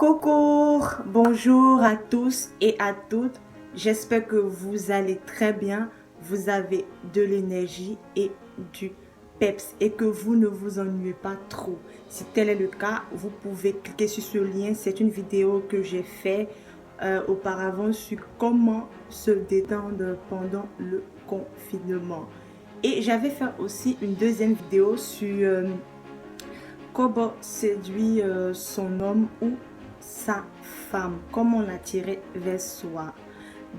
Coucou, bonjour à tous et à toutes. J'espère que vous allez très bien, vous avez de l'énergie et du peps et que vous ne vous ennuyez pas trop. Si tel est le cas, vous pouvez cliquer sur ce lien. C'est une vidéo que j'ai fait auparavant sur comment se détendre pendant le confinement. Et j'avais fait aussi une deuxième vidéo sur comment séduire son homme ou sa femme, comment l'attirer vers soi.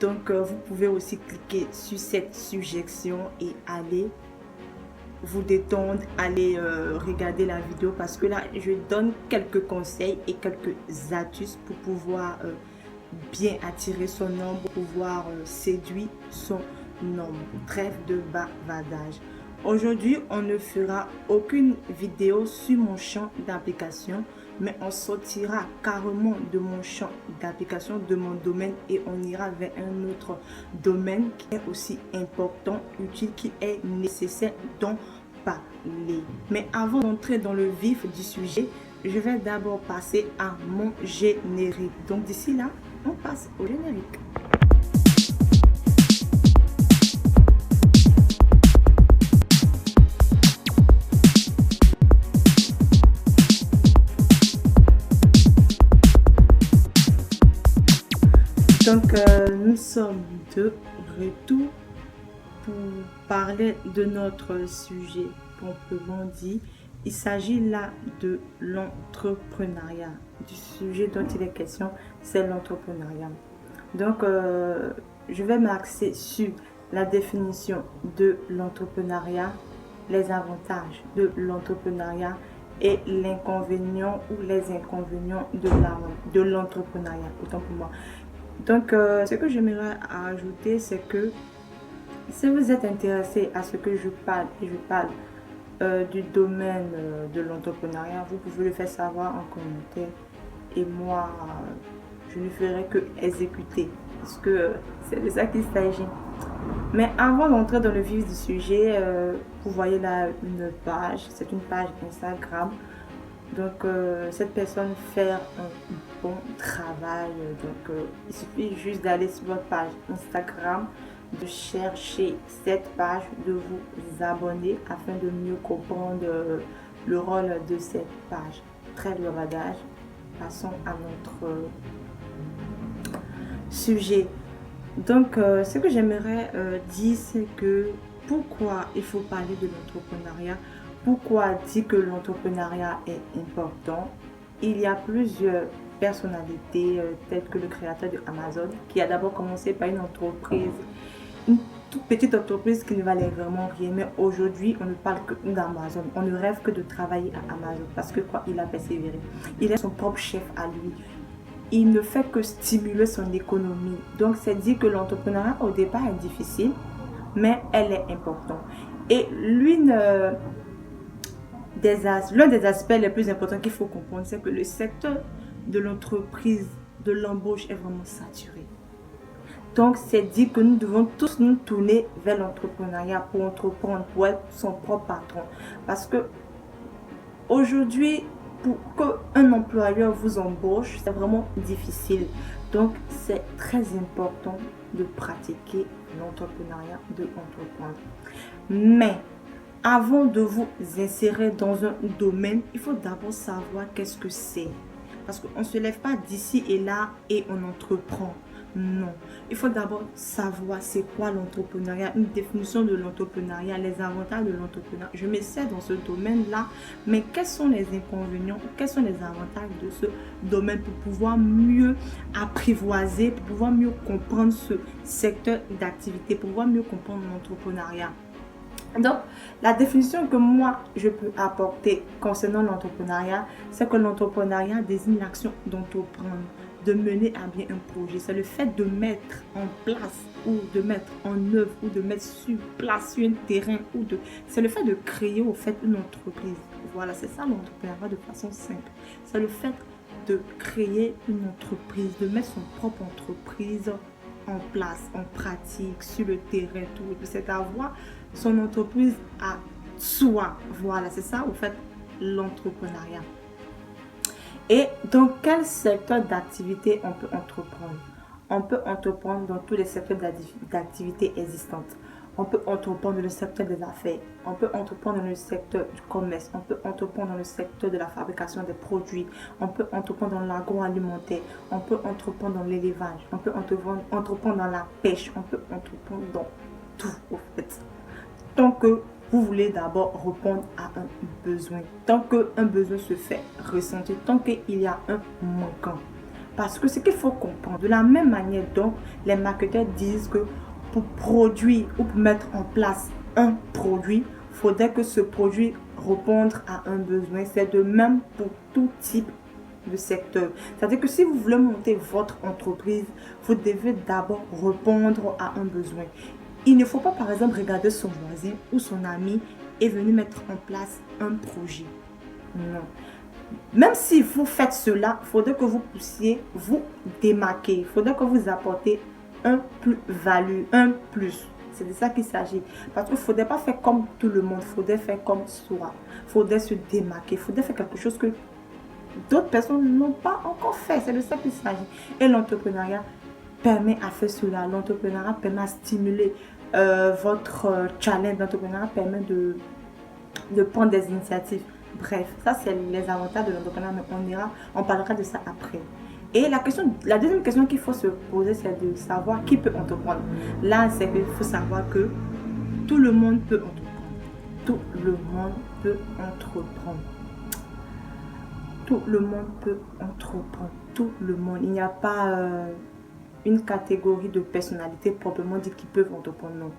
Donc vous pouvez aussi cliquer sur cette suggestion et aller vous détendre, aller regarder la vidéo parce que là je donne quelques conseils et quelques astuces pour pouvoir bien attirer son homme, pour pouvoir séduire son homme. Trêve de bavardage. Aujourd'hui, on ne fera aucune vidéo sur mon champ d'application, mais on sortira carrément de mon champ d'application, de mon domaine, et on ira vers un autre domaine qui est aussi important, utile, qui est nécessaire d'en parler. Mais avant d'entrer dans le vif du sujet, je vais d'abord passer à mon générique. Donc d'ici là, on passe au générique. Donc, nous sommes de retour pour parler de notre sujet proprement dit. Il s'agit là de l'entrepreneuriat. Du sujet dont il est question, c'est l'entrepreneuriat. Donc, je vais m'axer sur la définition de l'entrepreneuriat, les avantages de l'entrepreneuriat et l'inconvénient ou les inconvénients de l'entrepreneuriat, autant pour moi. Donc, ce que j'aimerais ajouter, c'est que si vous êtes intéressé à ce que je parle, et je parle du domaine de l'entrepreneuriat, vous pouvez le faire savoir en commentaire. Et moi, je ne ferai que exécuter, parce que c'est de ça qu'il s'agit. Mais avant d'entrer dans le vif du sujet, vous voyez là une page, c'est une page Instagram. Donc, cette personne fait un bon travail. Donc, il suffit juste d'aller sur votre page Instagram, de chercher cette page, de vous abonner afin de mieux comprendre le rôle de cette page. Trêve de bavardage, passons à notre sujet. Donc, ce que j'aimerais dire, c'est que pourquoi il faut parler de l'entrepreneuriat. Pourquoi dire que l'entrepreneuriat est important? Il y a plusieurs personnalités, telles que le créateur de Amazon, qui a d'abord commencé par une entreprise, une toute petite entreprise qui ne valait vraiment rien. Mais aujourd'hui, on ne parle que d'Amazon. On ne rêve que de travailler à Amazon parce que quoi, il a persévéré. Il est son propre chef à lui. Il ne fait que stimuler son économie. Donc, c'est dire que l'entrepreneuriat au départ est difficile, mais elle est importante. Et l'un des aspects les plus importants qu'il faut comprendre, c'est que le secteur de l'entreprise, de l'embauche est vraiment saturé. Donc, c'est dit que nous devons tous nous tourner vers l'entrepreneuriat pour entreprendre, pour être son propre patron. Parce que aujourd'hui, pour qu'un employeur vous embauche, c'est vraiment difficile. Donc, c'est très important de pratiquer l'entrepreneuriat, de entreprendre. Mais avant de vous insérer dans un domaine, il faut d'abord savoir qu'est-ce que c'est. Parce qu'on ne se lève pas d'ici et là et on entreprend. Non. Il faut d'abord savoir c'est quoi l'entrepreneuriat, une définition de l'entrepreneuriat, les avantages de l'entrepreneuriat. Je m'essaie dans ce domaine-là, mais quels sont les inconvénients, quels sont les avantages de ce domaine pour pouvoir mieux apprivoiser, pour pouvoir mieux comprendre ce secteur d'activité, pour pouvoir mieux comprendre l'entrepreneuriat. Donc, la définition que moi, je peux apporter concernant l'entrepreneuriat, c'est que l'entrepreneuriat désigne l'action d'entreprendre, de mener à bien un projet. C'est le fait de mettre en place ou de mettre en œuvre ou de mettre sur place sur un terrain c'est le fait de créer au fait une entreprise. Voilà, c'est ça l'entrepreneuriat de façon simple. C'est le fait de créer une entreprise, de mettre son propre entreprise en place, en pratique, sur le terrain, tout. C'est avoir son entreprise à soi. Voilà, c'est ça, au fait, l'entrepreneuriat. Et dans quel secteur d'activité on peut entreprendre? On peut entreprendre dans tous les secteurs d'activité existantes. On peut entreprendre dans le secteur des affaires, on peut entreprendre dans le secteur du commerce, on peut entreprendre dans le secteur de la fabrication des produits, on peut entreprendre dans l'agroalimentaire, on peut entreprendre dans l'élevage, on peut entreprendre dans la pêche, on peut entreprendre dans tout en fait. Tant que vous voulez d'abord répondre à un besoin, tant qu'un besoin se fait ressentir, tant qu'il y a un manquant. Parce que ce qu'il faut comprendre, de la même manière dont les marketeurs disent que pour produire ou pour mettre en place un produit, il faudrait que ce produit réponde à un besoin. C'est de même pour tout type de secteur. C'est-à-dire que si vous voulez monter votre entreprise, vous devez d'abord répondre à un besoin. Il ne faut pas, par exemple, regarder son voisin ou son ami et venir mettre en place un projet. Non. Même si vous faites cela, il faudrait que vous puissiez vous démarquer. Il faudrait que vous apportez un plus-value, un plus. C'est de ça qu'il s'agit. Parce qu'il ne faudrait pas faire comme tout le monde. Il faudrait faire comme soi. Il faudrait se démarquer. Il faudrait faire quelque chose que d'autres personnes n'ont pas encore fait. C'est de ça qu'il s'agit. Et l'entrepreneuriat permet à faire cela. L'entrepreneuriat permet à stimuler votre challenge. L'entrepreneuriat permet de prendre des initiatives. Bref, ça c'est les avantages de l'entrepreneuriat, mais on parlera de ça après. Et la deuxième question qu'il faut se poser, c'est de savoir qui peut entreprendre. Là, c'est qu'il faut savoir que tout le monde peut entreprendre. Tout le monde peut entreprendre. Tout le monde peut entreprendre. Tout le monde. Il n'y a pas une catégorie de personnalités proprement dit qui peuvent entreprendre. Non.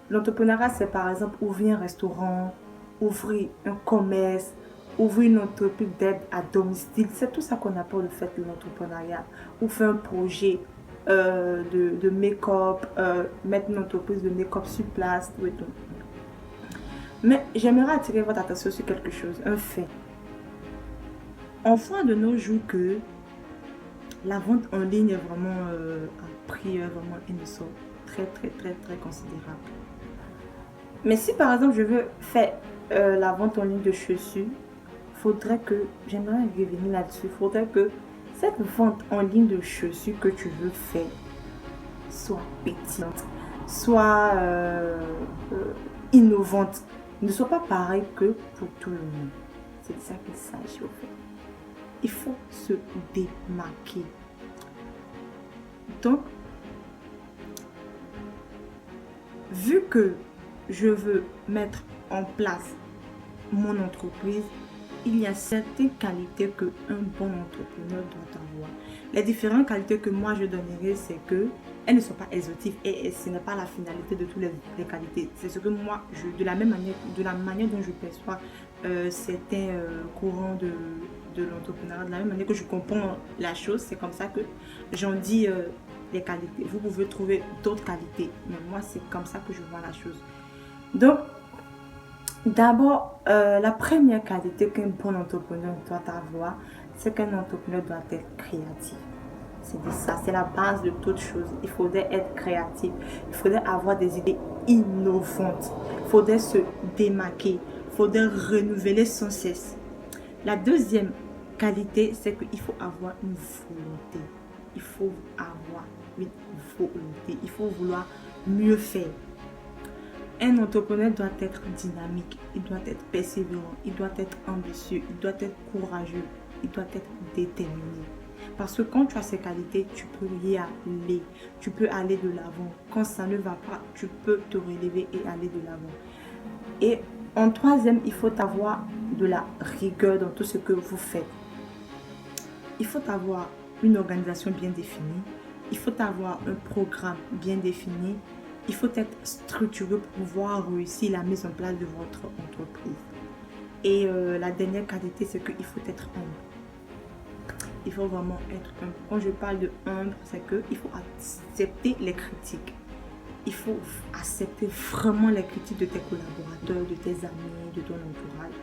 L'entrepreneuriat, c'est par exemple ouvrir un restaurant, ouvrir un commerce, ouvrir une entreprise d'aide à domicile. C'est tout ça qu'on appelle le fait de l'entrepreneuriat. Ou faire un projet de make-up, mettre une entreprise de make-up sur place, tout et tout. Mais j'aimerais attirer votre attention sur quelque chose, un fait. On voit de nos jours que la vente en ligne est vraiment un prix vraiment énorme, très considérable. Mais si par exemple je veux faire la vente en ligne de chaussures, j'aimerais revenir là-dessus, il faudrait que cette vente en ligne de chaussures que tu veux faire soit pétillante, soit innovante, ne soit pas pareil que pour tout le monde. C'est de ça qu'il s'agit au fait. Il faut se démarquer. Donc, vu que je veux mettre en place mon entreprise, il y a certaines qualités qu'un bon entrepreneur doit avoir. Les différentes qualités que moi je donnerais, c'est que elles ne sont pas exhaustives et ce n'est pas la finalité de toutes les qualités. C'est ce que moi, de la manière dont je perçois certains courants de l'entrepreneuriat, de la même manière que je comprends la chose, c'est comme ça que j'en dis les qualités. Vous pouvez trouver d'autres qualités, mais moi c'est comme ça que je vois la chose. Donc, d'abord, la première qualité qu'un bon entrepreneur doit avoir, c'est qu'un entrepreneur doit être créatif. C'est ça, c'est la base de toute chose. Il faudrait être créatif. Il faudrait avoir des idées innovantes. Il faudrait se démarquer. Il faudrait renouveler sans cesse. La deuxième qualité, c'est qu'il faut avoir une volonté. Il faut avoir une volonté. Il faut vouloir mieux faire. Un entrepreneur doit être dynamique, il doit être persévérant, il doit être ambitieux, il doit être courageux, il doit être déterminé. Parce que quand tu as ces qualités, tu peux y aller, tu peux aller de l'avant. Quand ça ne va pas, tu peux te relever et aller de l'avant. Et en troisième, il faut avoir de la rigueur dans tout ce que vous faites. Il faut avoir une organisation bien définie, il faut avoir un programme bien défini. Il faut être structuré pour pouvoir réussir la mise en place de votre entreprise. Et la dernière qualité, c'est qu'il faut être humble. Il faut vraiment être humble. Quand je parle de humble, c'est qu'il faut accepter les critiques. Il faut accepter vraiment les critiques de tes collaborateurs, de tes amis, de ton entourage.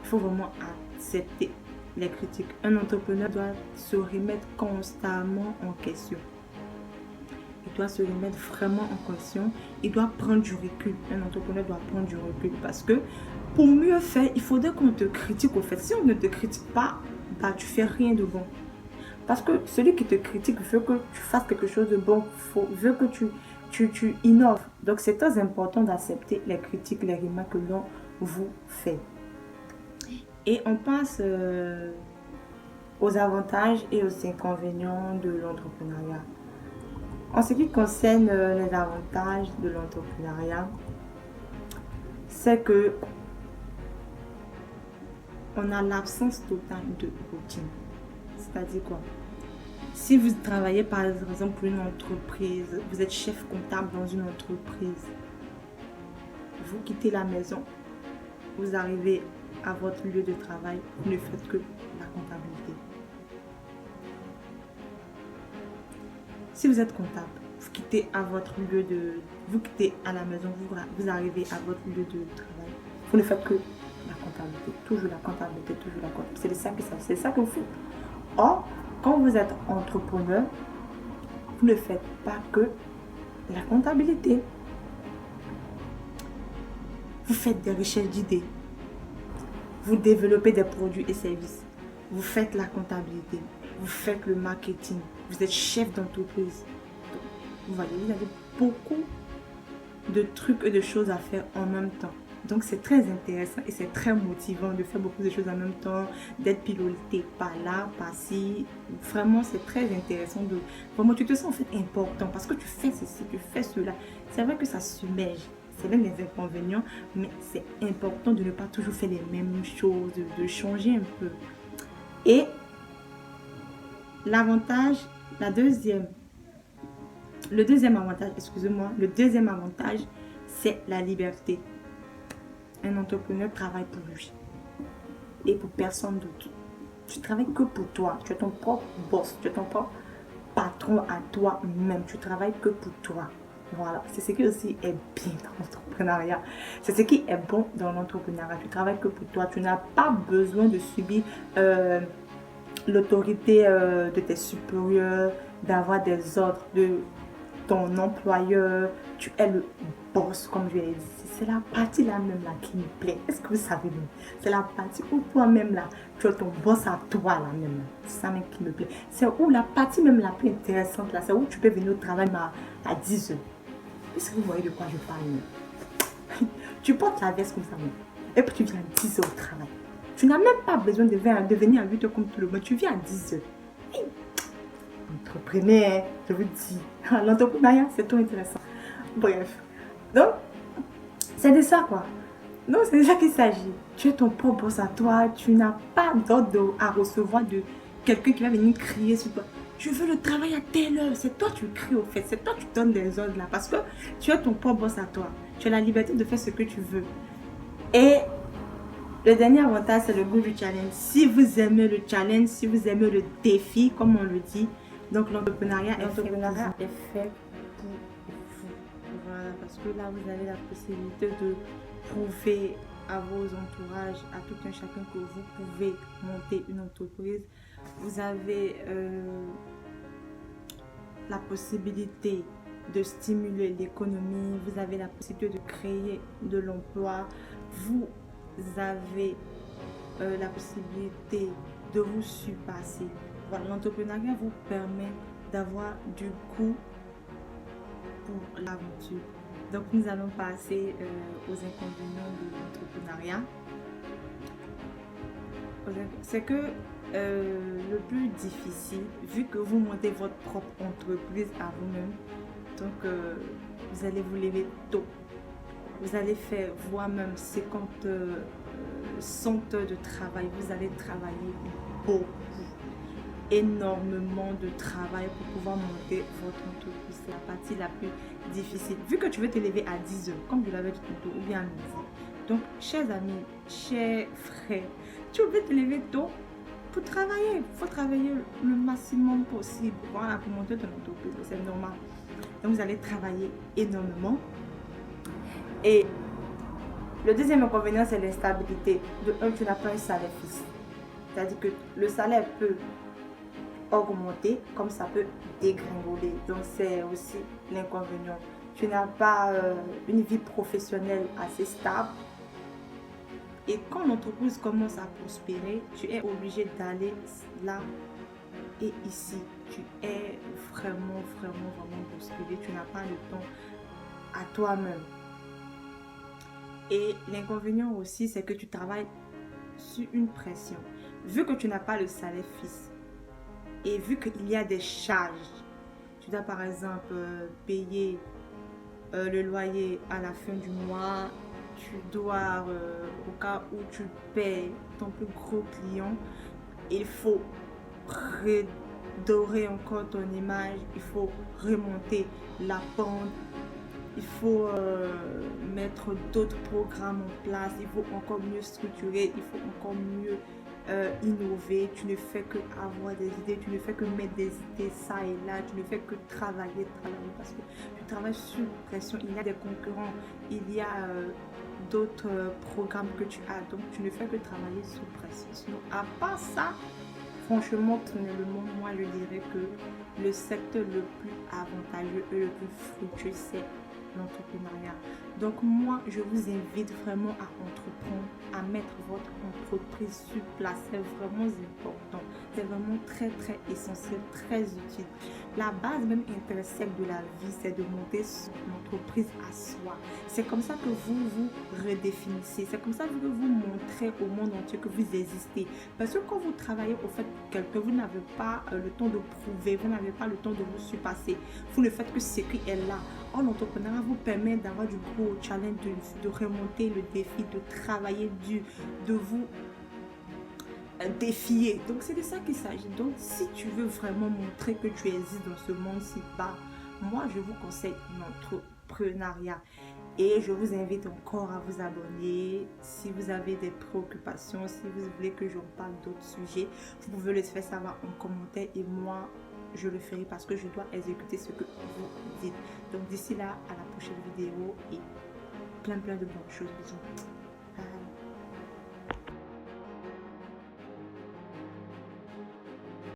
Il faut vraiment accepter les critiques. Un entrepreneur doit se remettre constamment en question. Il doit se remettre vraiment en question. Il doit prendre du recul. Un entrepreneur doit prendre du recul parce que pour mieux faire, il faudrait qu'on te critique au fait. Si on ne te critique pas, bah tu fais rien de bon. Parce que celui qui te critique veut que tu fasses quelque chose de bon, veut que tu innoves. Donc c'est très important d'accepter les critiques, les remarques que l'on vous fait. Et on passe aux avantages et aux inconvénients de l'entrepreneuriat. En ce qui concerne les avantages de l'entrepreneuriat, c'est que on a l'absence totale de routine. C'est-à-dire quoi? Si vous travaillez par exemple pour une entreprise, vous êtes chef comptable dans une entreprise, vous quittez la maison, vous arrivez à votre lieu de travail, vous ne faites que la comptabilité. Si vous êtes comptable, vous quittez à la maison, vous arrivez à votre lieu de travail, vous ne faites que la comptabilité, toujours la comptabilité, toujours la comptabilité. C'est ça que vous faites. Or, quand vous êtes entrepreneur, vous ne faites pas que la comptabilité. Vous faites des recherches d'idées. Vous développez des produits et services. Vous faites la comptabilité. Vous faites le marketing. Vous êtes chef d'entreprise. Vous voyez, vous avez beaucoup de trucs et de choses à faire en même temps. Donc c'est très intéressant et c'est très motivant de faire beaucoup de choses en même temps, d'être piloté par là, par ci. Vraiment, c'est très intéressant. Vraiment, tu te sens en fait important parce que tu fais ceci, tu fais cela. C'est vrai que ça submerge. C'est l'un des inconvénients, mais c'est important de ne pas toujours faire les mêmes choses, de changer un peu. Et l'avantage, le deuxième avantage, c'est la liberté. Un entrepreneur travaille pour lui et pour personne d'autre. Tu travailles que pour toi. Tu es ton propre boss. Tu es ton propre patron à toi-même. Tu travailles que pour toi. Voilà. C'est ce qui aussi est bien dans l'entrepreneuriat. C'est ce qui est bon dans l'entrepreneuriat. Tu travailles que pour toi. Tu n'as pas besoin de subir l'autorité de tes supérieurs, d'avoir des ordres de ton employeur. Tu es le boss, comme je l'ai dit. C'est la partie là même là qui me plaît. Est-ce que vous savez même? C'est la partie où toi-même là, tu as ton boss à toi là même. C'est ça même qui me plaît. C'est où la partie même la plus intéressante là. C'est où tu peux venir au travail à 10 heures. Est-ce que vous voyez de quoi je parle même? Tu portes la veste comme ça même. Et puis tu viens à 10 heures au travail. Tu n'as même pas besoin de venir à 8 heures comme tout le monde. Tu viens à 10 heures. Entrepreneur, je vous dis. L'entrepreneuriat, c'est tout intéressant. Bref. Donc, c'est de ça quoi. Donc, c'est de ça qu'il s'agit. Tu es ton propre boss à toi. Tu n'as pas d'ordre à recevoir de quelqu'un qui va venir crier sur toi. Je veux le travail à telle heure. C'est toi qui cries au fait. C'est toi qui donnes des ordres là. Parce que tu es ton propre boss à toi. Tu as la liberté de faire ce que tu veux. Et le dernier avantage, c'est le goût du challenge. Si vous aimez le challenge, si vous aimez le défi, comme on le dit, donc l'entrepreneuriat est fait pour vous. Voilà, parce que là, vous avez la possibilité de prouver à vos entourages, à tout un chacun que vous pouvez monter une entreprise. Vous avez la possibilité de stimuler l'économie, vous avez la possibilité de créer de l'emploi, vous avez la possibilité de vous surpasser. Voilà, l'entrepreneuriat vous permet d'avoir du goût pour l'aventure. Donc nous allons passer aux inconvénients de l'entrepreneuriat. C'est que le plus difficile, vu que vous montez votre propre entreprise à vous-même, donc vous allez vous lever tôt. Vous allez faire vous-même 50, 100 heures de travail. Vous allez travailler beaucoup, énormément de travail pour pouvoir monter votre entreprise. C'est la partie la plus difficile. Vu que tu veux te lever à 10 heures, comme je l'avais dit tout tôt, ou bien à midi. Donc, chers amis, chers frères, tu veux te lever tôt pour travailler. Il faut travailler le maximum possible. Voilà, pour monter ton entreprise. C'est normal. Donc, vous allez travailler énormément. Et le deuxième inconvénient, c'est l'instabilité. De un, tu n'as pas un salaire fixe. C'est-à-dire que le salaire peut augmenter comme ça peut dégringoler. Donc, c'est aussi l'inconvénient. Tu n'as pas une vie professionnelle assez stable. Et quand l'entreprise commence à prospérer, tu es obligé d'aller là et ici. Tu es vraiment bousculé. Tu n'as pas le temps à toi-même. Et l'inconvénient aussi, c'est que tu travailles sur une pression. Vu que tu n'as pas le salaire fixe et vu qu'il y a des charges, tu dois par exemple payer le loyer à la fin du mois, tu dois, au cas où tu paies ton plus gros client, il faut redorer encore ton image, il faut remonter la pente, il faut mettre d'autres programmes en place, il faut encore mieux structurer, il faut encore mieux innover. Tu ne fais que avoir des idées, tu ne fais que mettre des idées ça et là, tu ne fais que travailler parce que tu travailles sous pression, il y a des concurrents, il y a d'autres programmes que tu as, donc tu ne fais que travailler sous pression. Sinon, à part ça, franchement, personnellement, moi je dirais que le secteur le plus avantageux et le plus fructueux, c'est l'entrepreneuriat. Donc moi, je vous invite vraiment à entreprendre, à mettre votre entreprise sur place. C'est vraiment important. C'est vraiment très essentiel, très utile. La base même intrinsèque de la vie, c'est de monter son entreprise à soi. C'est comme ça que vous vous redéfinissez. C'est comme ça que vous montrez au monde entier que vous existez. Parce que quand vous travaillez au fait pour quelqu'un, vous n'avez pas le temps de prouver, vous n'avez pas le temps de vous surpasser. Vous ne faites que ce qui est là. Or, l'entrepreneuriat vous permet d'avoir du gros challenge, de remonter le défi, de travailler dur, de vous défier. Donc, c'est de ça qu'il s'agit. Donc, si tu veux vraiment montrer que tu existes dans ce monde-ci, moi, je vous conseille l'entrepreneuriat. Et je vous invite encore à vous abonner. Si vous avez des préoccupations, si vous voulez que j'en parle d'autres sujets, vous pouvez le faire savoir en commentaire et moi, je le ferai parce que je dois exécuter ce que vous dites. Donc d'ici là, à la prochaine vidéo et plein de bonnes choses. Bisous.